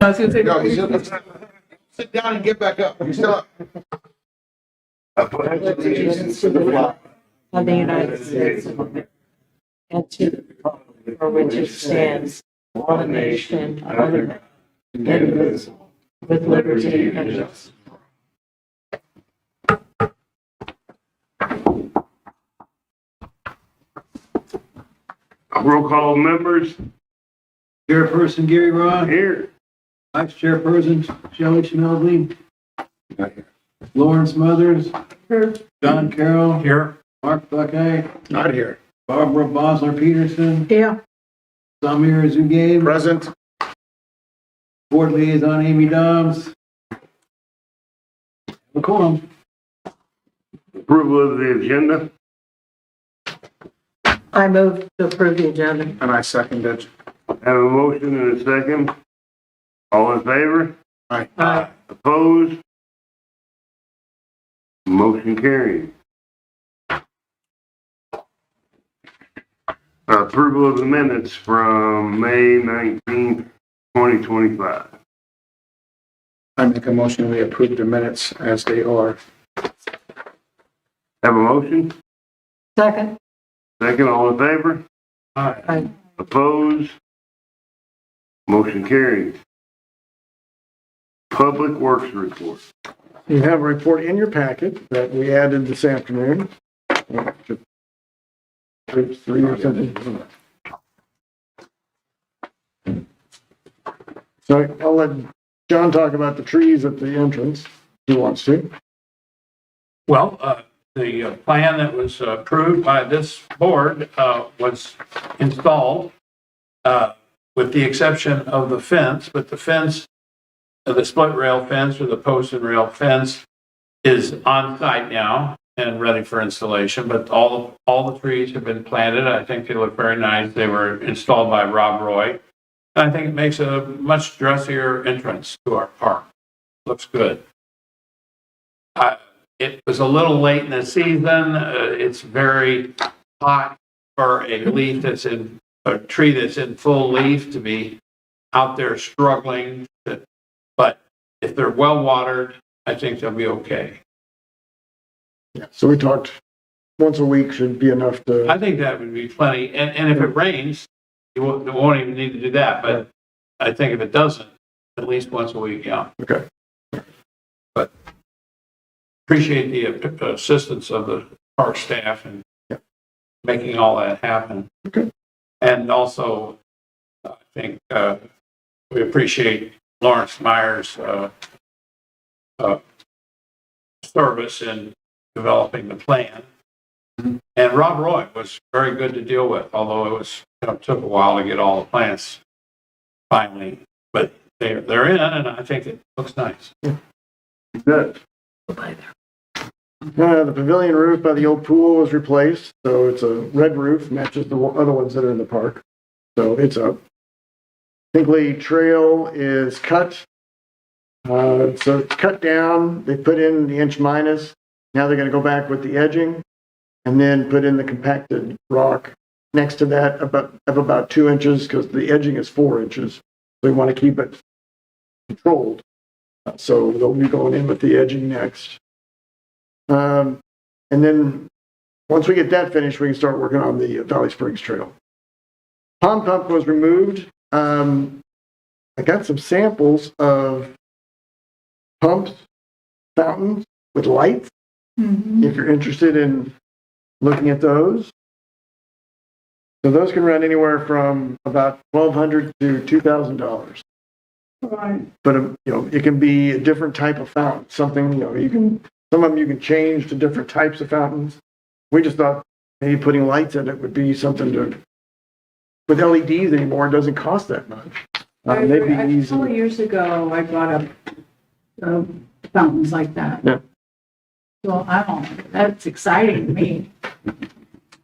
I was going to say, No, sit down and get back up. You still up. I pledge allegiance to the flag of the United States of America and to the republic for which it stands, one nation, under God, indivisible, with liberty and justice. Roll call members. Chairperson Gary Rod. Here. Vice Chairperson Shelley Schmelzing. Lawrence Mothers. Here. John Carroll. Here. Mark Buckeye. Not here. Barbara Bosler Peterson. yeah, Samir Zugain. Present. Board Liaison Amy Dobbs. McCollum. Approval of the agenda. I move to approve the agenda. And I second it. Have a motion and a second. All in favor? Aye. Aye. Opposed? Motion carried. Approval of the minutes from May 19th, 2025. I make a motion we approve the minutes as they are. Have a motion? Second. Second, all in favor? Aye. Opposed? Motion carried. Public Works Report. You have a report in your packet that we added this afternoon. Three or something. So I'll let John talk about the trees at the entrance, if he wants to. Well, the plan that was approved by this board was installed with the exception of the fence, but the fence, the split rail fence or the post and rail fence is on site now and ready for installation, but all the trees have been planted. I think they look very nice. They were installed by Rob Roy. I think it makes a much dressier entrance to our park. Looks good. It was a little late in the season. It's very hot for a tree that's in full leaf to be out there struggling. But if they're well watered, I think they'll be okay. Yeah, so we talked once a week should be enough to. I think that would be plenty. And if it rains, you won't even need to do that. But I think if it doesn't, at least once a week, yeah. Okay. But appreciate the assistance of the park staff and making all that happen. Okay. And also, I think we appreciate Lawrence Meyer's service in developing the plan. Mm-hmm. And Rob Roy was very good to deal with, although it was took a while to get all the plans finally. But they're in, and I think it looks nice. Good. The pavilion roof by the old pool was replaced, so it's a red roof, matches the other ones that are in the park. So it's up. Hinkley Trail is cut. So it's cut down. They put in the inch minus. Now they're going to go back with the edging and then put in the compacted rock next to that of about 2 inches because the edging is 4 inches. So we want to keep it controlled. So they'll be going in with the edging next. And then once we get that finished, we can start working on the Valley Springs Trail. Pond pump was removed. I got some samples of pumps, fountains with lights. mm-hmm. If you're interested in looking at those. So those can run anywhere from about $1,200 to $2,000. Right. But it can be a different type of fountain. Something some of them you can change to different types of fountains. We just thought maybe putting lights in it would be something to. With LEDs anymore, it doesn't cost that much. Maybe A easy. couple of years ago, I brought up fountains like that. Yeah. So that's exciting to me.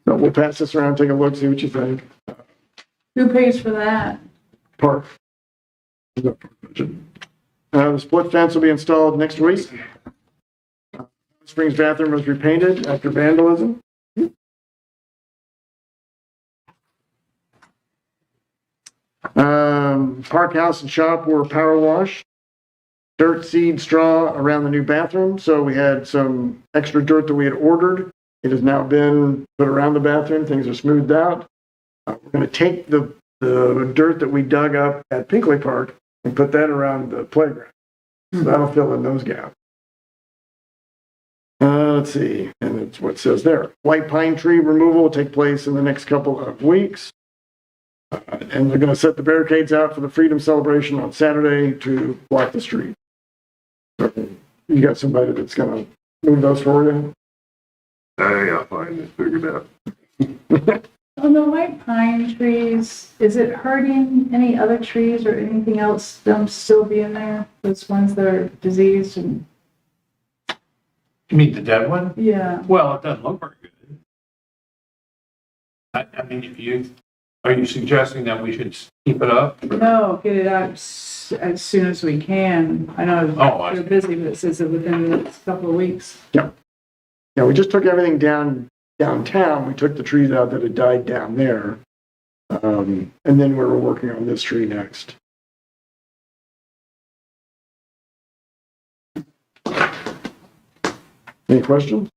So we'll pass this around, take a look, see what you think. Who pays for that? Park. The split fence will be installed next week. Springs bathroom was repainted after vandalism. park house and shop were power washed. Dirt, seed, straw around the new bathroom. So we had some extra dirt that we had ordered. It has now been put around the bathroom. Things are smoothed out. We're going to take the dirt that we dug up at Pinkley Park and put that around the playground. So that'll fill in those gaps. Let's see, and it's what it says there. White pine tree removal will take place in the next couple of weeks. And they're going to set the barricades out for the Freedom Celebration on Saturday to block the street. So you got somebody that's going to move those for you? Hey, I'll find it figured out. On the white pine trees, is it hurting any other trees or anything else, them still being there? Those ones that are diseased and, You mean the dead one? yeah. Well, it doesn't look very good. I mean, are you suggesting that we should keep it up? No, get it out as soon as we can. I know I they're see. busy, but it says that within the next couple of weeks. Yeah, we just took everything downtown. We took the trees out that had died down there. And then we were working on this tree next. Any questions?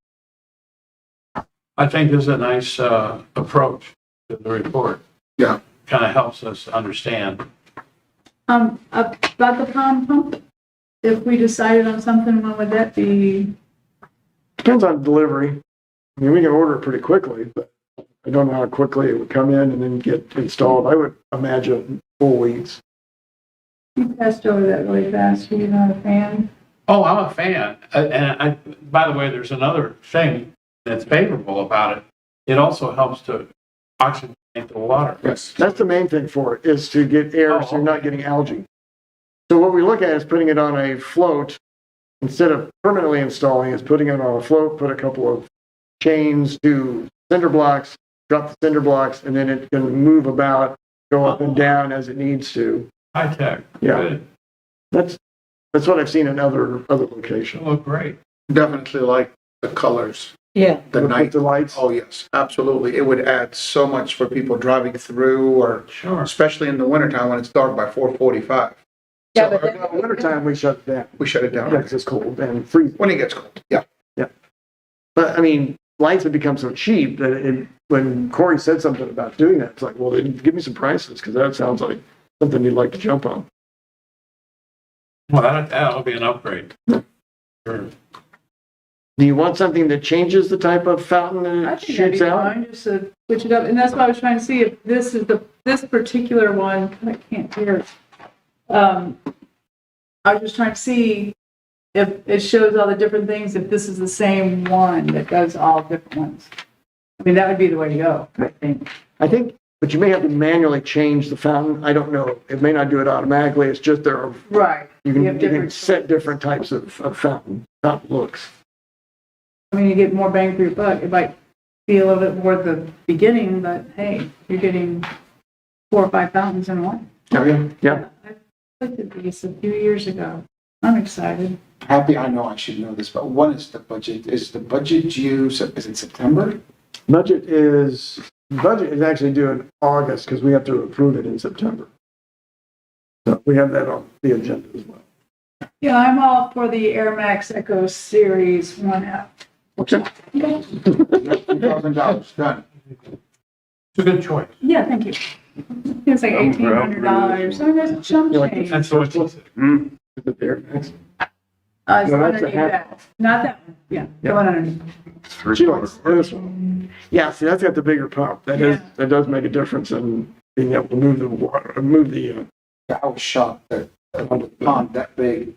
I think this is a nice approach to the report. Yeah. Kind of helps us understand. About the pond pump, if we decided on something, when would that be? Depends on delivery. I mean, we can order it pretty quickly, but I don't know how quickly it would come in and then get installed. I would imagine 4 weeks. You passed over that really fast. You're not a fan? Oh, I'm a fan. By the way, there's another thing that's favorable about it. It also helps to oxygenate the water. Yes. That's the main thing for it, is to get air so you're not getting algae. So what we look at is putting it on a float. Instead of permanently installing, is putting it on a float, put a couple of chains to cinder blocks, drop the cinder blocks, and then it can move about, go up and down as it needs to. High tech. Yeah. Good. That's what I've seen in other locations. It'll look great. Definitely like the colors, Yeah, the With night. the lights. Oh, yes, absolutely. It would add so much for people driving through or Sure. especially in the wintertime when it's dark by 4:45. Yeah, So, but In the wintertime, we shut it down. we shut it down Because it's cold and freezing. when it gets cold. Yeah. But I mean, lights have become so cheap that when Corey said something about doing that, it's like, well, then give me some prices, because that sounds like something you'd like to jump on. Well, that'll be an upgrade. Sure. Do you want something that changes the type of fountain that I it think that'd be shoots out? fine, just to switch it up, and that's why I was trying to see if this is this particular one, I can't hear. I was just trying to see if it shows all the different things, if this is the same one that does all different ones. I mean, that would be the way to go, I think. I think, but you may have to manually change the fountain. I don't know. It may not do it automatically. It's just there are, Right. you can have different set choices. different types of fountain looks. I mean, you get more bang for your buck. It might be a little bit more at the beginning, but hey, you're getting 4 or 5 fountains in one. Yeah. I looked at these a few years ago. I'm excited. Happy, I know I should know this, but what is the budget? Is the budget due, is it September? Budget is actually due in August, because we have to approve it in September. So we have that on the agenda as well. Yeah, I'm all for the Air Max Echo Series 1F. Okay. $2,000, done. It's a good choice. Yeah, thank you. It's like $1,800. So that's chump You like the change. That's what she said. Is it there next? It's No, that's a underneath half. that. Not that one. Yeah, the one underneath. She likes this one. Yeah, see, that's got the bigger pump. That does make a difference in being able to move the water, move the, I was shocked that on the pond that big,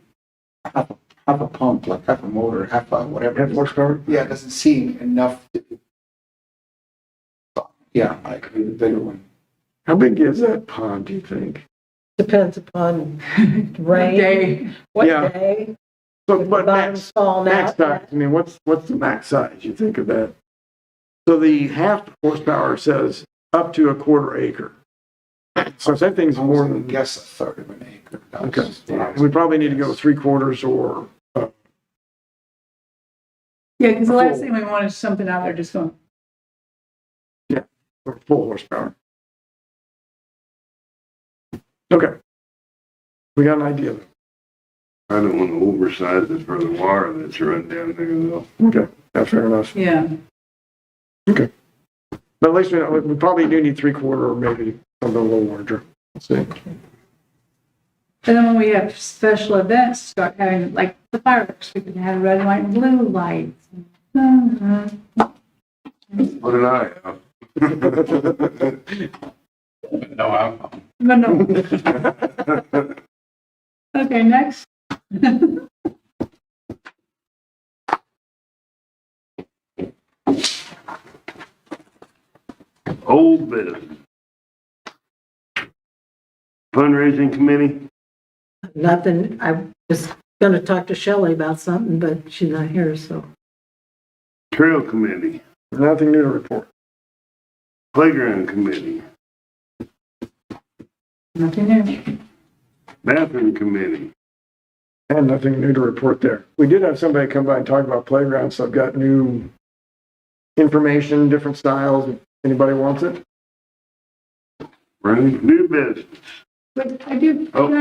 half a pump, like half a motor, half a whatever. half horsepower. Yeah, it doesn't seem enough. Yeah, I agree, the bigger one. How big is that pond, do you think? depends upon rain, Day. what Yeah. day, So, if the but bottom's falling max out. size, I mean, what's the max size you think of that? So the half horsepower says up to a quarter acre. So if that thing's I was more gonna than, guess a third of an acre. That was okay, just what I was- we probably need to go 3/4 or, Yeah, because the last thing we want is something out there just going, or full horsepower. Okay, We got an idea though. I don't want to oversize it for the water that's run down there though. Okay, that's fair enough. Yeah. But at least we probably do need 3/4 or maybe something a little larger. Let's see. And then when we have special events, start having like the fireworks, we can have red, white, and blue lights. What did I have? No alcohol. But no. Okay, next. Old business. Fundraising committee, Nothing, I was gonna talk to Shelley about something, but she's not here, so. trail committee, Nothing new to report. playground committee, Nothing new. bathroom committee. And nothing new to report there. We did have somebody come by and talk about playgrounds, so I've got new information, different styles, if anybody wants it. Running new business. But I do, Oh.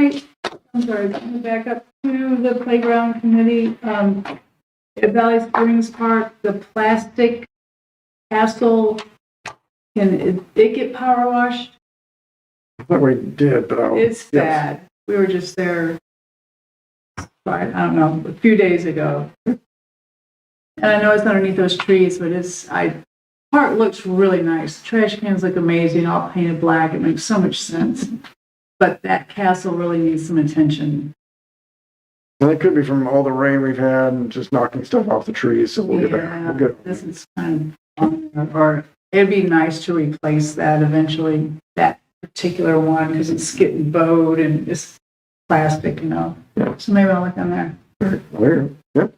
I'm sorry, let me back up to the playground committee. At Valley Springs Park, the plastic castle, can it get power washed? I thought we did, but I'll. It's yes. bad. We were just there, I don't know, a few days ago. And I know it's underneath those trees, but park looks really nice. The trash cans look amazing, all painted black. It makes so much sense. But that castle really needs some attention. And it could be from all the rain we've had and just knocking stuff off the trees, so we'll get back. We'll get This is kind of, or it'd be nice to replace that eventually, that particular one, because it's getting bowed and it's plastic, you know. Yeah. So maybe I'll look on there. there. Yep.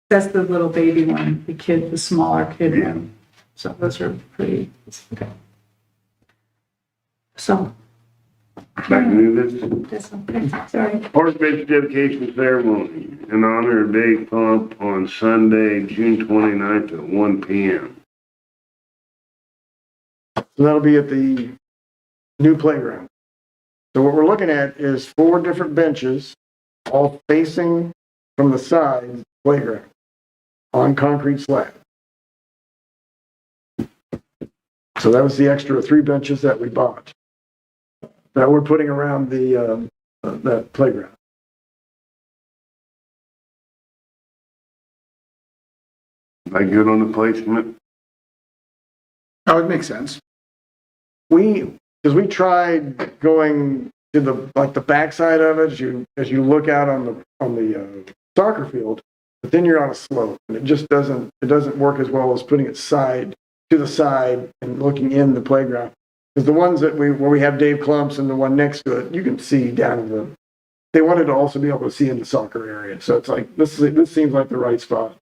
That's the little baby one, the smaller kid Yeah. one. So those are pretty, okay. So, Back to new business. that's okay, sorry. Park bench dedication ceremony in honor of Dave Pump on Sunday, June 29th at 1 p.m. So that'll be at the new playground. So what we're looking at is 4 different benches, all facing from the side of the playground on concrete slab. So that was the extra 3 benches that we bought that we're putting around the that playground. Am I good on the placement? That would make sense. Because we tried going to the backside of it as you look out on the soccer field, but then you're on a slope and it just doesn't work as well as putting it side to the side and looking in the playground. Because the ones where we have Dave Clumps and the one next to it, you can see down in the. They wanted to also be able to see in the soccer area, so it's like this seems like the right spot.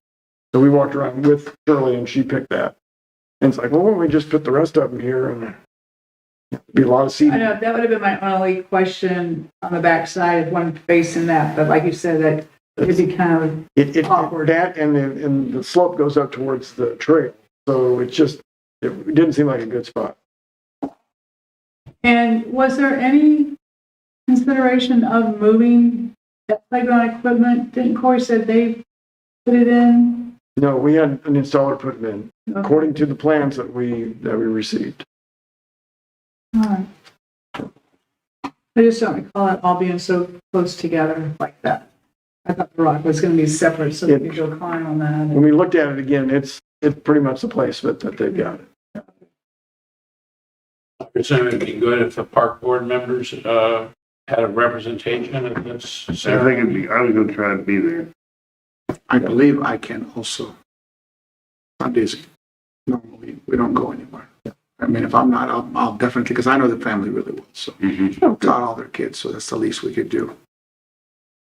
So we walked around with Shirley and she picked that. And it's like, well, why don't we just put the rest of them here and be a lot of I seating. know, that would have been my only question on the backside, if one facing that, but like you said, that it'd be kind of, awkward. That and the slope goes up towards the trail, so it didn't seem like a good spot. and was there any consideration of moving that playground equipment? Didn't Corey said they put it in? No, we had an installer put it in Okay. according to the plans that we received. All right. I just don't recall it all being so close together like that. I thought the rock was gonna be separate, so we could go climb on that. When we looked at it again, it's pretty much the placement that they've got it. I presume it'd be good if the park board members, had a representation of this I ceremony. was gonna try to be there. I believe I can also. Sundays, normally, we don't go anywhere. I mean, if I'm not, I'll definitely, because I know the family really well, so. Taught all their kids, so that's the least we could do.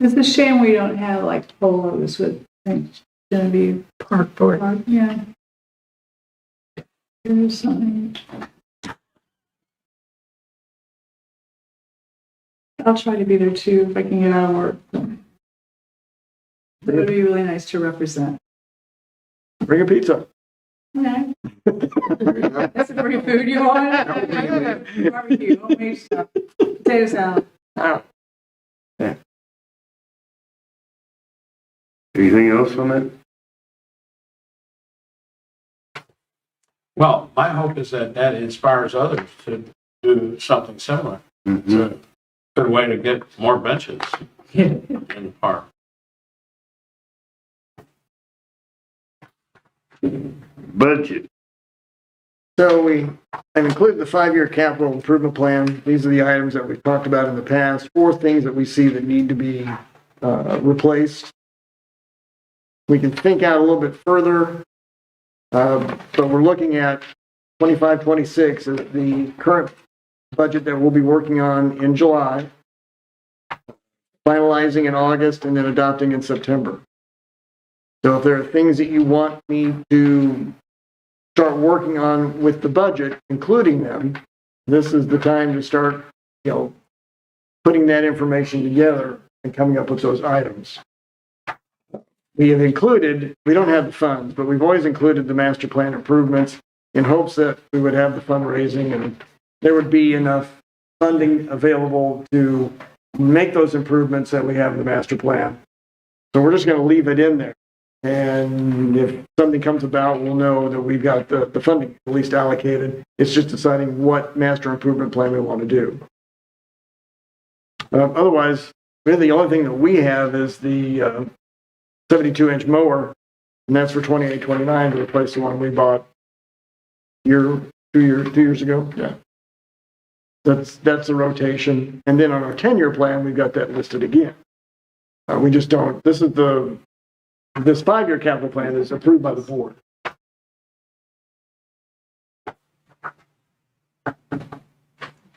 It's a shame we don't have like polos with Genevieve Park board. Park, yeah. There's something. I'll try to be there too if I can get out of work. It would be really nice to represent. Bring a pizza. Okay. That's the free food you want? Barbecue, homemade stuff, potato salad. Anything else on that? Well, my hope is that that inspires others to do something similar. It's a good way to get more benches in the park. Budget. So I've included the 5-year capital improvement plan. These are the items that we've talked about in the past, 4 things that we see that need to be replaced. We can think out a little bit further, but we're looking at 25, 26 as the current budget that we'll be working on in July, finalizing in August, and then adopting in September. So if there are things that you want me to start working on with the budget, including them, this is the time to start, putting that information together and coming up with those items. We don't have the funds, but we've always included the master plan improvements in hopes that we would have the fundraising and there would be enough funding available to make those improvements that we have in the master plan. So we're just going to leave it in there. And if something comes about, we'll know that we've got the funding at least allocated. It's just deciding what master improvement plan we want to do. Otherwise, really the only thing that we have is the 72-inch mower, and that's for 28, 29 to replace the one we bought 2 years ago. Yeah. That's the rotation. And then on our 10-year plan, we've got that listed again. We just don't, this 5-year capital plan is approved by the board.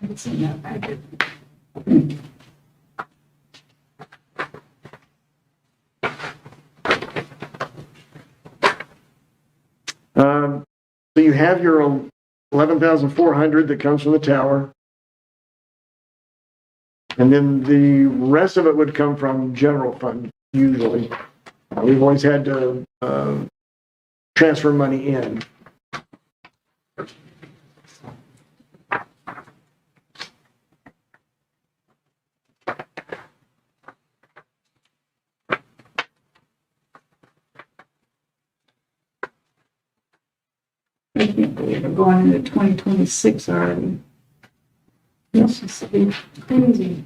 It's in that packet. So you have your 11,400 that comes from the tower. And then the rest of it would come from general fund, usually. We've always had to transfer money in. I can't believe we're going into 2026 already. It's just crazy.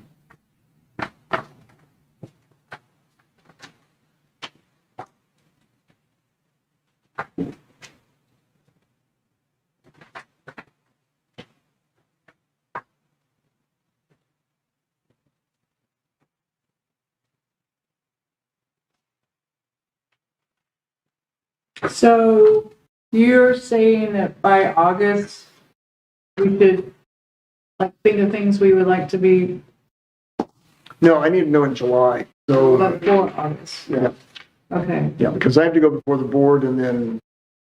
So you're saying that by August, we could think of things we would like to be No, I need to know in July. So before August? yeah, Okay. yeah, because I have to go before the board and then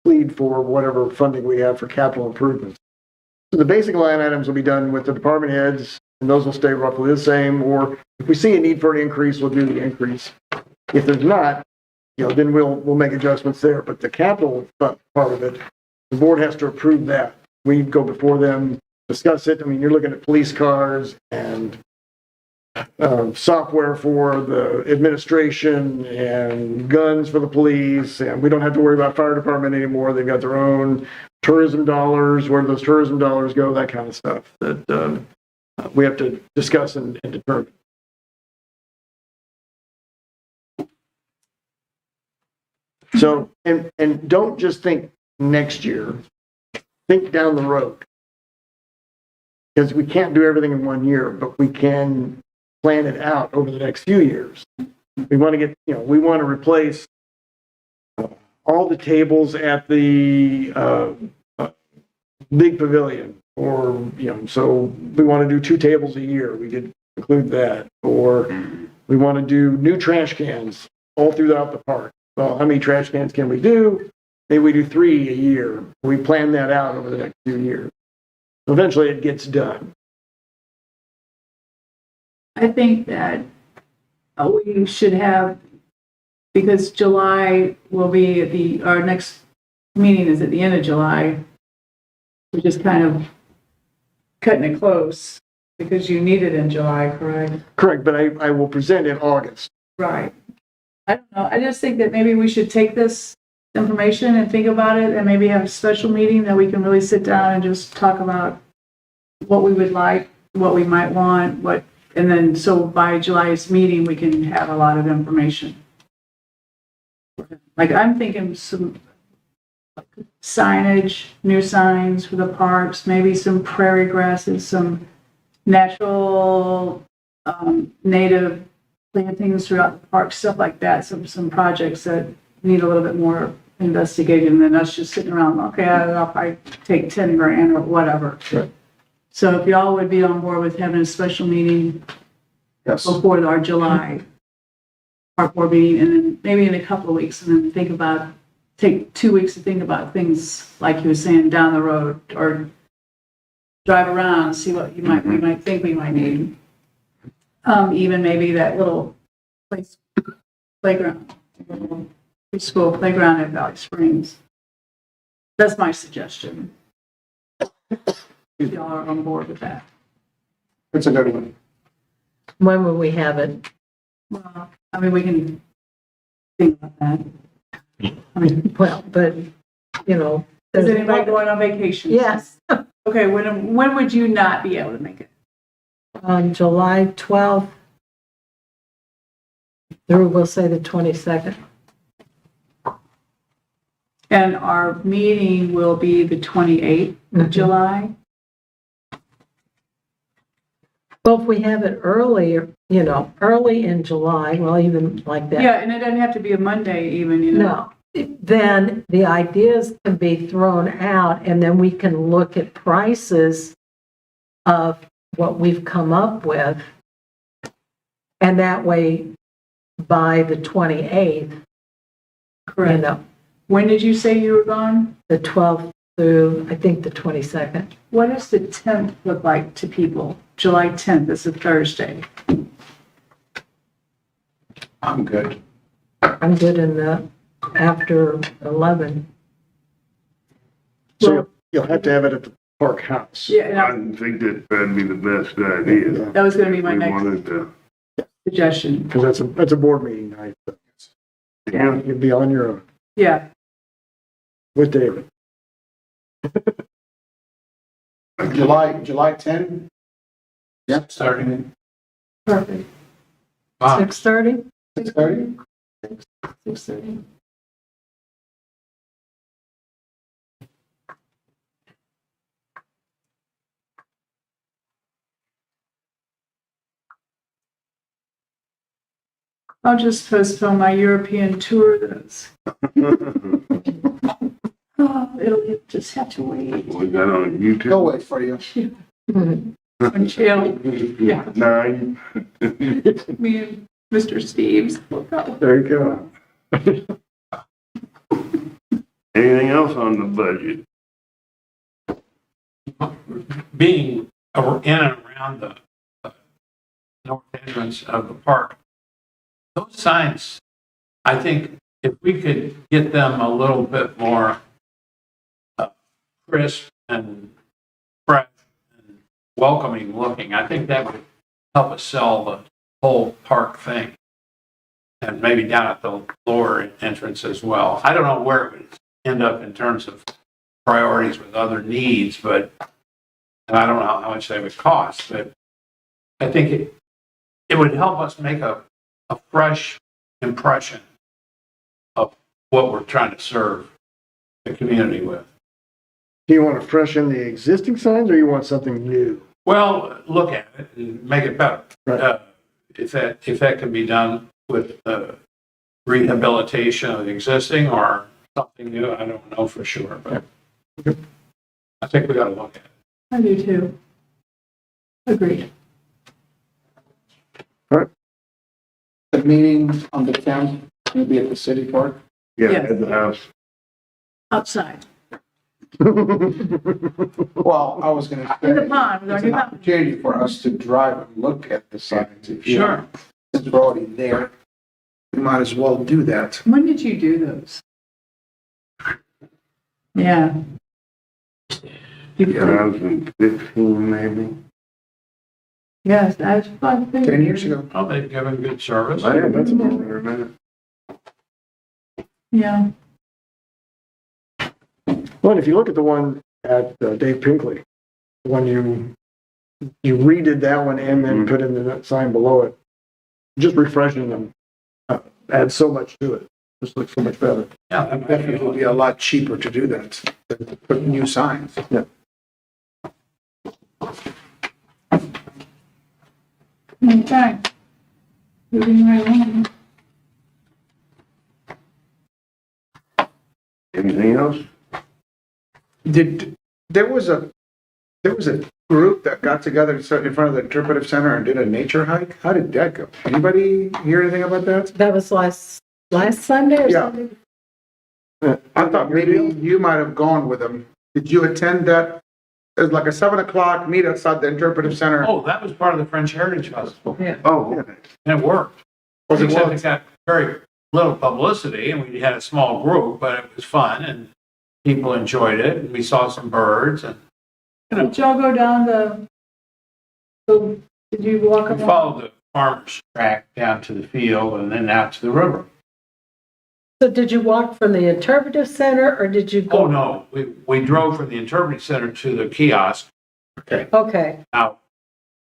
plead for whatever funding we have for capital improvements. So the basic line items will be done with the department heads, and those will stay roughly the same. Or if we see a need for an increase, we'll do the increase. If there's not, then we'll make adjustments there. But the capital part of it, the board has to approve that. We go before them, discuss it. I mean, you're looking at police cars and software for the administration and guns for the police, and we don't have to worry about fire department anymore. They've got their own tourism dollars, where those tourism dollars go, that kind of stuff that we have to discuss and determine. So, and don't just think next year, think down the road. Because we can't do everything in 1 year, but we can plan it out over the next few years. We want to we want to replace all the tables at the big pavilion, or, so we want to do 2 tables a year. We could include that. Or we want to do new trash cans all throughout the park. Well, how many trash cans can we do? Maybe we do 3 a year. We plan that out over the next few years. Eventually it gets done. I think that we should have, because July will be our next meeting is at the end of July. we're just kind of cutting it close because you need it in July, correct? Correct, but I will present in August. Right. I don't know. I just think that maybe we should take this information and think about it and maybe have a special meeting that we can really sit down and just talk about what we would like, what we might want, and then so by July's meeting, we can have a lot of information. Like I'm thinking some signage, new signs for the parks, maybe some prairie grasses, some natural, native plantings throughout the park, stuff like that. Some projects that need a little bit more investigation than us just sitting around, okay, I'll probably take 10 grand or whatever. Right. So if y'all would be on board with having a special meeting Yes. before our July park board meeting, and then maybe in a couple of weeks, and then take 2 weeks to think about things like you were saying down the road, or drive around, see what we might think we might need. Even maybe that little playground, preschool playground at Valley Springs. That's my suggestion. If y'all are on board with that. It's a good one. When will we have it? Well, I mean, we can think about that. I mean, Well, but, you know. is anybody going on vacation? Yes, Okay, when would you not be able to make it? on July 12th through, we'll say the 22nd. And our meeting will be the 28th of July? Well, if we have it earlier, early in July, well, even like that. Yeah, and it doesn't have to be a Monday even, you know? No, then the ideas can be thrown out and then we can look at prices of what we've come up with. And that way, by the 28th, Correct. When did you say you were gone? the 12th through, I think, the 22nd. What does the 10th look like to people? July 10th is a Thursday. I'm good. I'm good in the after 11. So you'll have to have it at the park house. Yeah, and I didn't think that'd be the best idea. that was gonna be my We next wanted to, suggestion. Because that's a board meeting night. Yeah. You'll be on your own Yeah, with David. July 10? Yep. Starting perfect. at 6:30? 6:30? 6:30. I'll just postpone my European tour. It'll just have to wait. we got on YouTube. Go wait for you. Until, yeah, 9. me and Mr. Steves will go. There you go. Anything else on the budget? being in and around the north entrance of the park. Those signs, I think if we could get them a little bit more crisp and fresh and welcoming looking, I think that would help us sell the whole park thing. And maybe down at the lower entrance as well. I don't know where it would end up in terms of priorities with other needs, and I don't know how much they would cost, but I think it would help us make a fresh impression of what we're trying to serve the community with. Do you want to freshen the existing signs or you want something new? Well, look at it and make it better. Right. If that can be done with rehabilitation of the existing or something new, I don't know for sure, but I think we got to look at it. I do too. Agreed. The meeting on the 10th will be at the city park. Yeah, Yes. at the house. Outside. Well, I was gonna say. In the pond, with our It's new an mountain. opportunity for us to drive and look at the signs. If you- Sure. Since we're already there, we might as well do that. When did you do those? Yeah. 2015 maybe. Yes, that's fun. 10 years ago. Oh, they've given good service. I that's longer than Yeah. Well, if you look at the one at Dave Pinkley, when you redid that one and then put in the sign below it, just refreshing them adds so much to it. Just looks so much better. Yeah, It definitely would be a lot cheaper to do that, than to put new signs. Yeah. Okay. Moving right along. anything else? There was a group that got together in front of the interpretive center and did a nature hike. How did that go? Anybody hear anything about that? That was last Sunday or Yeah. something? I thought maybe you might have gone with them. Did you attend that? It was like a 7 o'clock meet outside the interpretive center. Oh, that was part of the French Heritage Festival. Oh, okay. And it worked. Was it Except well? it got very little publicity and we had a small group, but it was fun and people enjoyed it. And we saw some birds and Did y'all go down did you walk we along? followed the farmer's track down to the field and then out to the river. So did you walk from the interpretive center or did you go? Oh, no, we drove from the interpretive center to the kiosk Okay, out,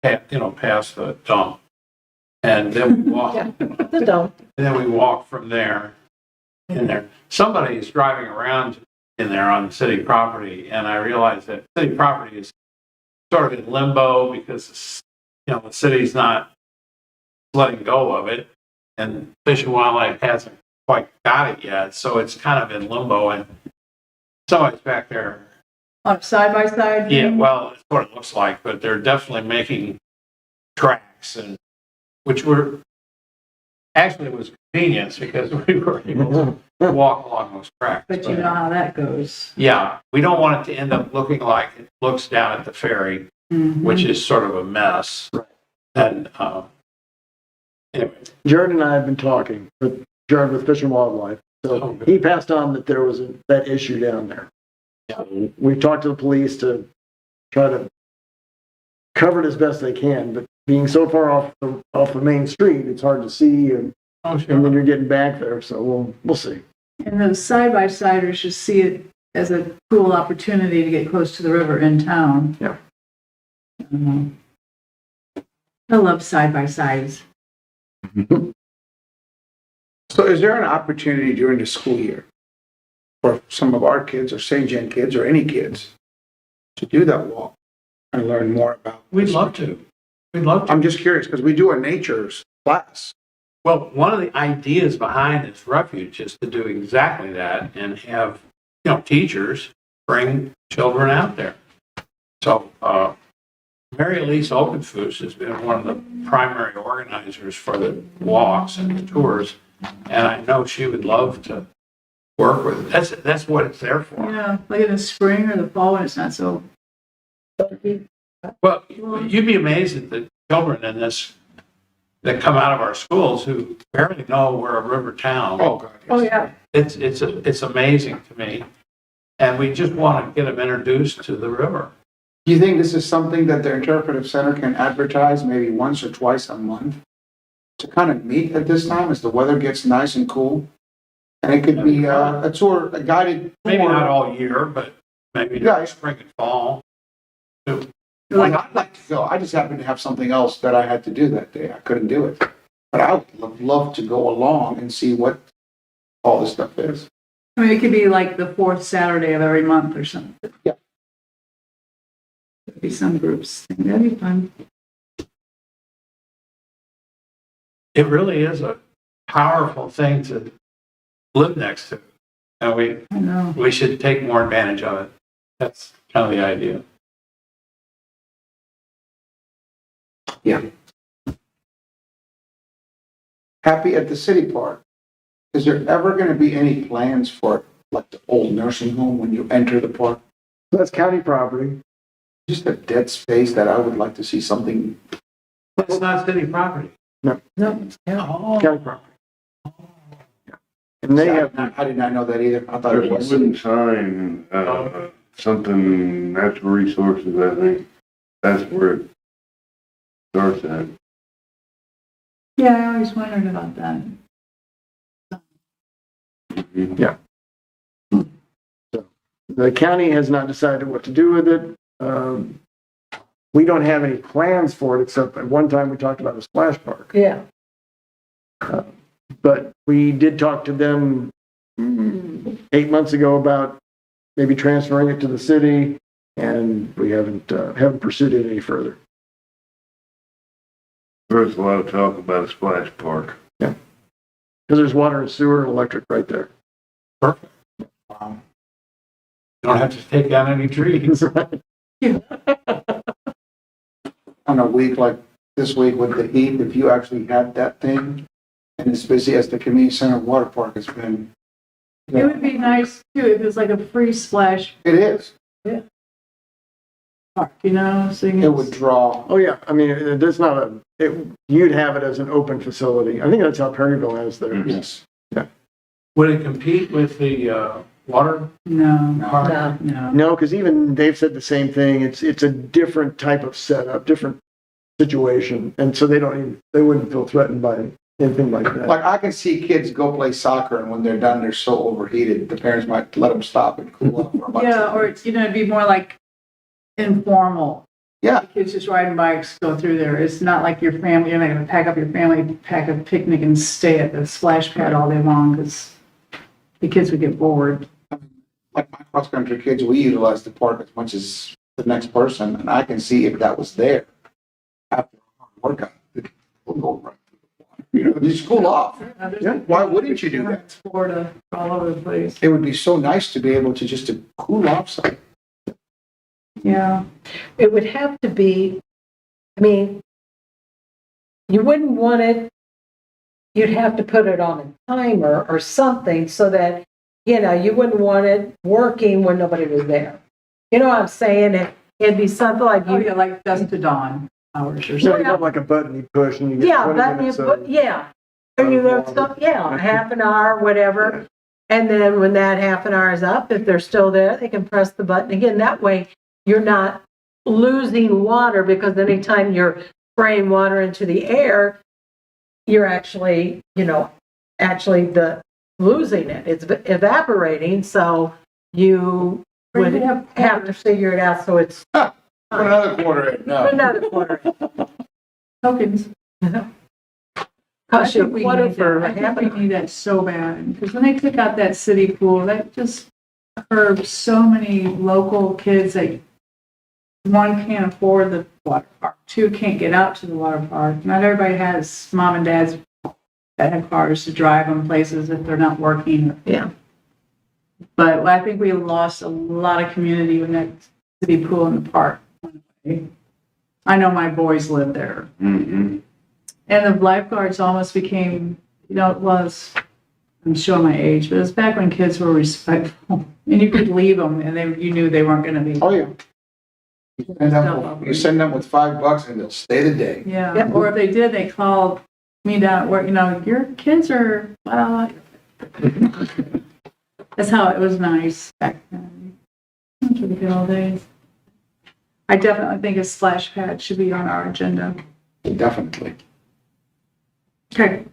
past the dump. And then we walked, yeah, the dome. and then we walked from there in there. Somebody is driving around in there on city property, and I realized that city property is sort of in limbo because, the city's not letting go of it, and Fish and Wildlife hasn't quite got it yet, so it's kind of in limbo, and somebody's back there. On side by side? Yeah, well, it's what it looks like, but they're definitely making tracks, and which were actually it was convenience because we were able to walk along those tracks. But you know how that goes. Yeah, we don't want it to end up looking like it looks down at the ferry, which is sort of a mess. And anyway, Jared and I have been talking, with Jared with Fish and Wildlife. So Oh, good. he passed on that there was that issue down there. Yeah. We've talked to the police to try to cover it as best they can, but being so far off the main street, it's hard to see, and oh then sure. you're getting back there. So we'll see. And those side by siders should see it as a cool opportunity to get close to the river in town. Yeah. I love side by sides. So is there an opportunity during the school year for some of our kids or St. John kids or any kids to do that walk and learn more about? We'd love to. We'd love to. I'm just curious because we do a nature's class. Well, one of the ideas behind this refuge is to do exactly that and have, teachers bring children out there. So, Mary Elise Openfuss has been one of the primary organizers for the walks and the tours, and I know she would love to work with it. That's what it's there for. Yeah, like in the spring or the fall when it's not so. Well, you'd be amazed at the children in this that come out of our schools who barely know we're a river town. Oh, God. Yes. Oh, yeah. It's amazing to me, and we just want to get them introduced to the river. Do you think this is something that the interpretive center can advertise maybe once or twice a month to kind of meet at this time as the weather gets nice and cool? And it could be a tour, a guided Maybe tour. not all year, but maybe Yeah. spring and fall. Like, I'd like to go. I just happened to have something else that I had to do that day. I couldn't do it. But I would love to go along and see what all this stuff is. I mean, it could be like the fourth Saturday of every month or something. Yeah. Could be some groups. That'd be fun. It really is a powerful thing to live next to, and I know. we should take more advantage of it. That's kind of the idea. Happy at the city park. Is there ever going to be any plans for like the old nursing home when you enter the park? That's county property. Just a dead space that I would like to see something. It's not city property. No, Oh, County property. And they have, I did not know that either. I thought it There's a was. wooden sign, something natural resources, I think. That's where it starts at. Yeah, I always wondered about that. Mhm. The county has not decided what to do with it. We don't have any plans for it, except at one time we talked about a splash park. Yeah, But we did talk to them 8 months ago about maybe transferring it to the city, and we haven't pursued it any further. There's a lot of talk about a splash park. Because there's water and sewer and electric right there. Perfect. Wow. Don't have to take down any trees. On a week like this week with the heat, if you actually had that thing, and as busy as the community center water park has been. It would be nice too if it was like a free splash It is. park, you know, so you can. It would draw. Oh, yeah, I mean, there's not you'd have it as an open facility. I think that's how Perryville has theirs. Yes. Would it compete with the water No, park? no. no. No, because even Dave said the same thing. It's a different type of setup, different situation, and so they wouldn't feel threatened by anything like that. Like I can see kids go play soccer and when they're done, they're so overheated, the parents might let them stop and cool off for a bunch. Yeah, or, you know, it'd be more like informal. Yeah. Kids just riding bikes go through there. It's not like your family, you're not gonna pack up your family, pack a picnic and stay at the splash pad all day long, because the kids would get bored. Like my cross-country kids, we utilize the park as much as the next person, and I can see if that was there after a hard workout, we'll go right through the water. You know, just cool off. Yeah. Why wouldn't you do that? Florida, all over the place. It would be so nice to be able to just to cool off some. Yeah. it would have to be, I mean, you wouldn't want it, you'd have to put it on a timer or something so that, you know, you wouldn't want it working when nobody was there. You know what I'm saying? It'd be something like Oh, you, yeah, like dusk to dawn hours or So something. you have like a button you push and you get yeah, 20 that, minutes you of. put, yeah. Or you have stuff, yeah, half an hour, whatever. And then when that half an hour is up, if they're still there, they can press the button again. That way, you're not losing water, because anytime you're spraying water into the air, you're actually, you know, losing it. It's evaporating, so you Or you would could have have to figure it out so it's Put another quarter in, no. another quarter. Tokens. Cost you a we quarter need for that. I half think an we need that so bad, because when they took out that city pool, that just curbed so many local kids that, one, can't afford the water park, two, can't get out to the water park. Not everybody has mom and dads that have cars to drive them places if they're not working. Yeah. But I think we lost a lot of community when that city pool in the park went away. I know my boys live there. Mm-hmm. And the lifeguards almost became, you know, it was, I'm showing my age, but it was back when kids were respectful. And you could leave them and you knew they weren't going to be. Oh, yeah. You send them with $5 and they'll stay the day. Yeah, Yep. or if they did, they called me down at work, you know, your kids are, well, that's how it was nice back then. Those were the good old days. I definitely think a splash pad should be on our agenda. Definitely. Okay.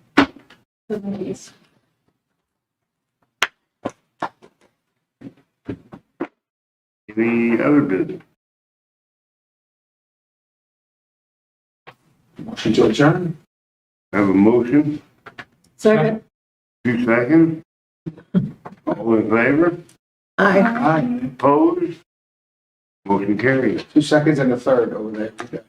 Any other business? Motion to adjourn? Have a motion? Second. 2 seconds? All in favor? Aye. Aye. Opposed? Motion carries. 2 seconds and a third over there.